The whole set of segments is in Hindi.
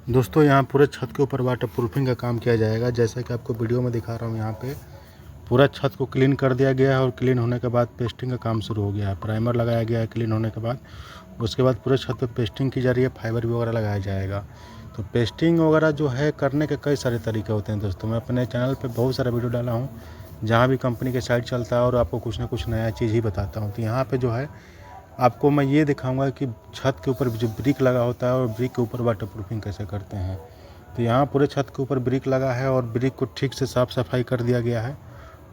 दोस्तों यहाँ पूरे छत के ऊपर वाटर प्रूफिंग का काम किया जाएगा। जैसा कि आपको वीडियो में दिखा रहा हूँ, यहाँ पे पूरा छत को क्लीन कर दिया गया है और क्लीन होने के बाद पेस्टिंग का काम शुरू हो गया है। प्राइमर लगाया गया है क्लीन होने के बाद। उसके बाद पूरे छत पे पेस्टिंग की जा रही है, फाइबर वगैरह लगाया जाएगा। तो पेस्टिंग वगैरह जो है करने के कई सारे तरीके होते हैं दोस्तों। मैं अपने चैनल पर बहुत सारा वीडियो डाला हूँ, जहाँ भी कंपनी के साइट चलता है और आपको कुछ ना कुछ नया चीज़ ही बताता हूँ। तो यहाँ पर जो है आपको मैं ये दिखाऊंगा कि छत के ऊपर जो ब्रिक लगा होता है और ब्रिक के ऊपर वाटर प्रूफिंग कैसे करते हैं। तो यहाँ पूरे छत के ऊपर ब्रिक लगा है और ब्रिक को ठीक से साफ़ सफाई कर दिया गया है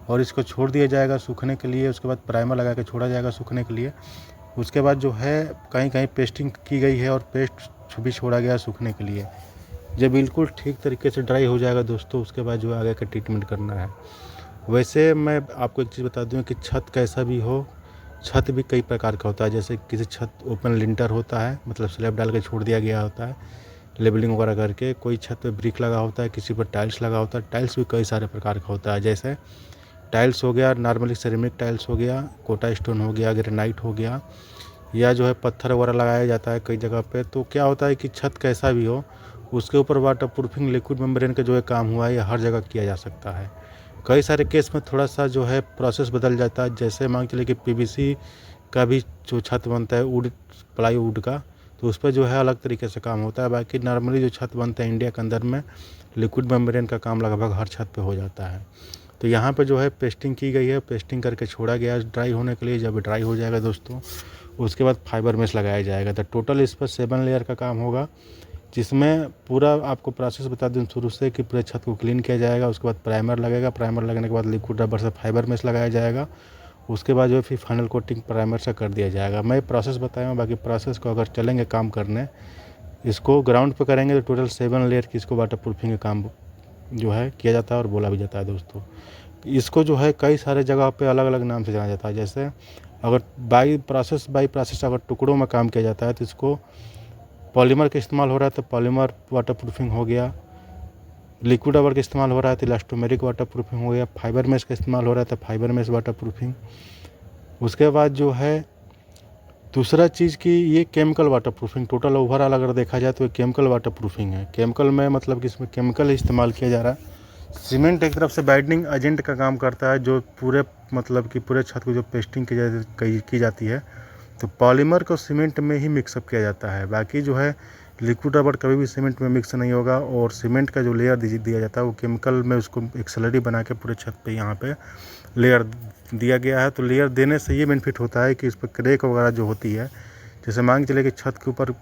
और इसको छोड़ दिया जाएगा सूखने के लिए। उसके बाद प्राइमर लगा के छोड़ा जाएगा सूखने के लिए। उसके बाद जो है कहीं कहीं पेस्टिंग की गई है और पेस्ट भी छोड़ा गया है सूखने के लिए। जब बिल्कुल ठीक तरीके से ड्राई हो जाएगा दोस्तों, उसके बाद जो आगे का ट्रीटमेंट करना है। वैसे मैं आपको एक चीज़ बता दूँ कि छत कैसा भी हो, छत भी कई प्रकार का होता है। जैसे किसी छत ओपन लिंटर होता है, मतलब स्लैब डाल के छोड़ दिया गया होता है लेबलिंग वगैरह करके। कोई छत पे ब्रिक लगा होता है, किसी पर टाइल्स लगा होता है। टाइल्स भी कई सारे प्रकार का होता है। जैसे टाइल्स हो गया, नॉर्मली सेरेमिक टाइल्स हो गया, कोटा स्टोन हो गया, ग्रेनाइट हो गया, या जो है पत्थर वगैरह लगाया जाता है कई जगह पे। तो क्या होता है कि छत कैसा भी हो, उसके ऊपर वाटर प्रूफिंग लिक्विड मेम्ब्रेन का जो है काम हुआ है, ये हर जगह किया जा सकता है। कई सारे केस में थोड़ा सा जो है प्रोसेस बदल जाता है। जैसे मान चलिए कि पीवीसी का भी जो छत बनता है वुड, प्लाईवुड का, तो उस पर जो है अलग तरीके से काम होता है। बाकी नॉर्मली जो छत बनता है इंडिया के अंदर में, लिक्विड मेम्ब्रेन का काम लगभग हर छत पे हो जाता है। तो यहाँ पे जो है पेस्टिंग की गई है, पेस्टिंग करके छोड़ा गया है ड्राई होने के लिए। जब ड्राई हो जाएगा दोस्तों, उसके बाद फाइबर मेश लगाया जाएगा। तो टोटल इस पर 7 लेयर का काम होगा, जिसमें पूरा आपको प्रोसेस बता दूं शुरू से कि पूरे छत को क्लीन किया जाएगा। उसके बाद प्राइमर लगेगा, प्राइमर लगने के बाद लिक्विड रबर से फाइबर मेश लगाया जाएगा। उसके बाद जो है फिर फाइनल कोटिंग प्राइमर से कर दिया जाएगा। मैं प्रोसेस बताया हूँ, बाकी प्रोसेस को अगर चलेंगे काम करने, इसको ग्राउंड पे करेंगे तो टोटल 7 लेयर की इसको वाटर प्रूफिंग का काम जो है किया जाता है और बोला भी जाता है दोस्तों। इसको जो है कई सारे जगह पे अलग अलग नाम से जाना जाता है। जैसे अगर बाई प्रोसेस अगर टुकड़ों में काम किया जाता है तो इसको पॉलीमर का इस्तेमाल हो रहा है तो पॉलीमर वाटर प्रूफिंग हो गया। लिक्विड रबर का इस्तेमाल हो रहा है तो इलास्टोमेरिक वाटर प्रूफिंग हो गया। फाइबर मेश का इस्तेमाल हो रहा है तो फाइबर मेश वाटर प्रूफिंग। उसके बाद जो है दूसरा चीज़ कि ये chemical water proofing, total overall अगर देखा जाए तो ये केमिकल वाटर प्रूफिंग है। केमिकल में मतलब कि इसमें केमिकल इस्तेमाल किया जा रहा है। सीमेंट एक तरफ से बाइंडिंग एजेंट का काम करता है, जो पूरे मतलब कि पूरे छत को जो पेस्टिंग की जाती है, तो पॉलीमर को सीमेंट में ही मिक्सअप किया जाता है। बाकी जो है लिक्विड रबर कभी भी सीमेंट में मिक्स नहीं होगा। और सीमेंट का जो लेयर दिया जाता है वो केमिकल में उसको एक स्लरी बना के पूरे छत पे यहाँ पे लेयर दिया गया है। तो लेयर देने से ये बेनिफिट होता है कि इस पर क्रैक वगैरह जो होती है, जैसे मान के चले कि छत के ऊपर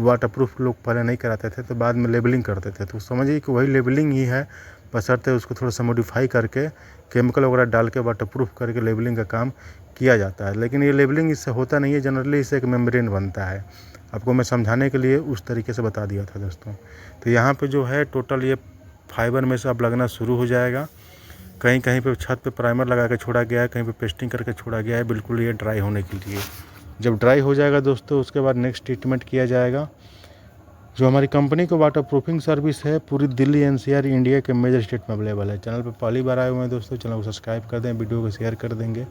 वाटरप्रूफ लोग पहले नहीं कराते थे तो बाद में लेबलिंग करते थे, तो समझिए कि वही लेबलिंग ही है, बशर्ते उसको थोड़ा सा मॉडिफाई करके केमिकल वगैरह डाल के वाटरप्रूफ करके लेबलिंग का काम किया जाता है। लेकिन ये लेबलिंग इससे होता नहीं है, जनरली इससे एक मेम्ब्रेन बनता है। आपको मैं समझाने के लिए उस तरीके से बता दिया था दोस्तों। तो यहाँ पे जो है टोटल ये फाइबर में से अब लगना शुरू हो जाएगा। कहीं कहीं पे छत पे प्राइमर लगा के छोड़ा गया है, कहीं पे पेस्टिंग करके छोड़ा गया है, बिल्कुल ये ड्राई होने के लिए। जब ड्राई हो जाएगा दोस्तों, उसके बाद नेक्स्ट ट्रीटमेंट किया जाएगा। जो हमारी कंपनी को वाटर प्रूफिंग सर्विस है, पूरी दिल्ली एनसीआर इंडिया के मेजर स्टेट में अवेलेबल है। चैनल पर पहली बार आए हुए हैं दोस्तों, चैनल को सब्सक्राइब कर दें, वीडियो को शेयर कर देंगे,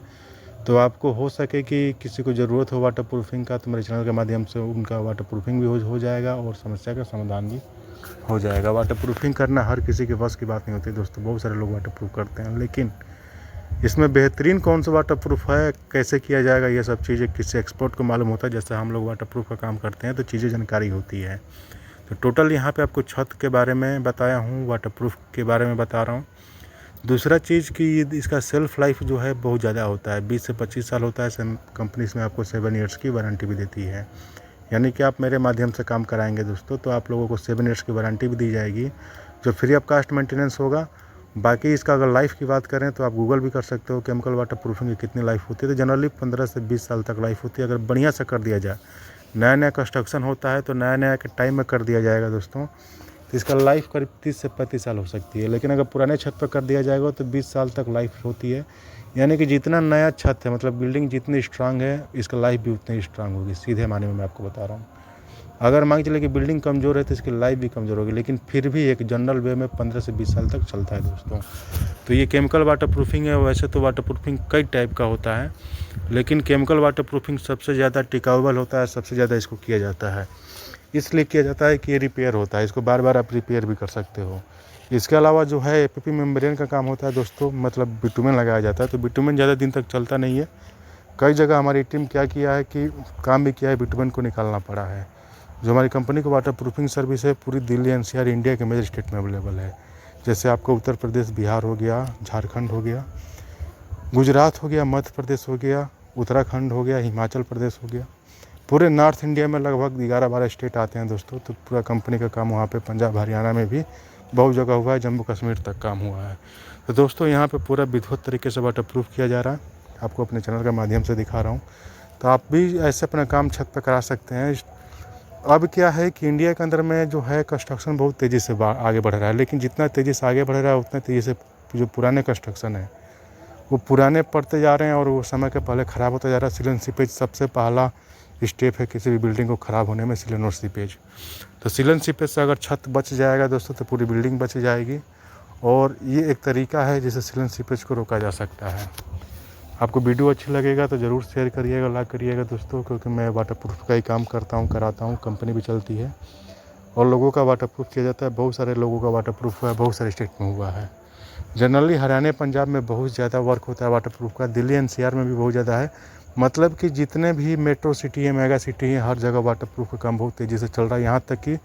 तो आपको हो सके कि किसी को ज़रूरत हो वाटर प्रूफिंग का, तो मेरे चैनल के माध्यम से उनका वाटर प्रूफिंग भी हो जाएगा और समस्या का समाधान भी हो जाएगा। वाटर प्रूफिंग करना हर किसी के बस की बात नहीं होती दोस्तों। बहुत सारे लोग वाटर प्रूफ करते हैं, लेकिन इसमें बेहतरीन कौन सा वाटर प्रूफ है, कैसे किया जाएगा, ये सब चीज़ें किसी एक्सपर्ट को मालूम होता है। जैसे हम लोग वाटर प्रूफ का काम करते हैं तो चीज़ें जानकारी होती है। तो टोटल यहाँ पे आपको छत के बारे में बताया हूँ, वाटर प्रूफ के बारे में बता रहा हूँ। दूसरा चीज़ कि इसका सेल्फ़ लाइफ जो है बहुत ज़्यादा होता है, 20 से 25 साल होता है। कंपनी इसमें आपको 7 ईयर्स की वारंटी भी देती है। यानी कि आप मेरे माध्यम से काम कराएंगे दोस्तों, तो आप लोगों को 7 ईयर्स की वारंटी भी दी जाएगी, जो फ्री ऑफ कास्ट मेंटेनेंस होगा। बाकी इसका अगर लाइफ़ की बात करें तो आप गूगल भी कर सकते हो केमिकल वाटर प्रूफिंग की कितनी लाइफ होती है। तो जनरली 15 से 20 साल तक लाइफ होती है, अगर बढ़िया से कर दिया जाए। नया नया कंस्ट्रक्शन होता है तो नया नया के टाइम में कर दिया जाएगा दोस्तों, तो इसका लाइफ करीब 30 से 35 साल हो सकती है। लेकिन अगर पुराने छत पर कर दिया जाएगा तो 20 साल तक लाइफ होती है। यानी कि जितना नया छत है, मतलब बिल्डिंग जितनी स्ट्रांग है, इसका लाइफ भी उतनी स्ट्रांग होगी। सीधे माने में मैं आपको बता रहा हूँ। अगर मान के चले कि बिल्डिंग कमज़ोर है तो इसकी लाइफ भी कमज़ोर होगी, लेकिन फिर भी एक जनरल वे में 15 से 20 साल तक चलता है दोस्तों। तो ये केमिकल वाटर प्रूफिंग है। वैसे तो वाटर प्रूफिंग कई टाइप का होता है, लेकिन केमिकल वाटर प्रूफिंग सबसे ज़्यादा टिकाऊबल होता है, सबसे ज़्यादा इसको किया जाता है। इसलिए किया जाता है कि ये रिपेयर होता है, इसको बार बार आप रिपेयर भी कर सकते हो। इसके अलावा जो है एपीपी मेम्ब्रेन का काम होता है दोस्तों, मतलब बिटुमेन लगाया जाता है। तो बिटुमेन ज़्यादा दिन तक चलता नहीं है। कई जगह हमारी टीम क्या किया है कि काम भी किया है, बिटुमेन को निकालना पड़ा है। जो हमारी कंपनी को वाटर प्रूफिंग सर्विस है पूरी दिल्ली एनसीआर इंडिया के मेजर स्टेट में अवेलेबल है। जैसे आपको उत्तर प्रदेश, बिहार हो गया, झारखंड हो गया, गुजरात हो गया, मध्य प्रदेश हो गया, उत्तराखंड हो गया, हिमाचल प्रदेश हो गया, पूरे नॉर्थ इंडिया में लगभग 11-12 स्टेट आते हैं दोस्तों। तो पूरा कंपनी का काम वहाँ पे पंजाब हरियाणा में भी बहुत जगह हुआ है, जम्मू कश्मीर तक काम हुआ है। तो दोस्तों यहाँ पे पूरा विधिवत तरीके से वाटर प्रूफ किया जा रहा है, आपको अपने चैनल के माध्यम से दिखा रहा हूँ। तो आप भी ऐसे अपना काम छत पर करा सकते हैं। अब क्या है कि इंडिया के अंदर में जो है कंस्ट्रक्शन बहुत तेज़ी से आगे बढ़ रहा है, लेकिन जितना तेज़ी से आगे बढ़ रहा है उतना तेज़ी से जो पुराने कंस्ट्रक्शन है वो पुराने पड़ते जा रहे हैं और वो समय के पहले ख़राब होता जा रहा है। सीलन सीपेज सबसे पहला स्टेप है किसी भी बिल्डिंग को ख़राब होने में, सीलन और सीपेज। तो सीलन सीपेज से अगर छत बच जाएगा दोस्तों तो पूरी बिल्डिंग बच जाएगी, और ये एक तरीका है जिससे सीलन सीपेज को रोका जा सकता है। आपको वीडियो अच्छी लगेगा तो ज़रूर शेयर करिएगा, लाइक करिएगा दोस्तों, क्योंकि मैं वाटर प्रूफ का ही काम करता हूँ, कराता हूँ, कंपनी भी चलती है और लोगों का वाटर प्रूफ किया जाता है। बहुत सारे लोगों का वाटर प्रूफ हुआ है, बहुत सारे स्टेट में हुआ है। जनरली हरियाणा पंजाब में बहुत ज़्यादा वर्क होता है वाटर प्रूफ का, दिल्ली एनसीआर में भी बहुत ज़्यादा है। मतलब कि जितने भी मेट्रो सिटी है, मेगा सिटी है, हर जगह वाटर प्रूफ का काम बहुत तेज़ी से चल रहा है। यहाँ तक कि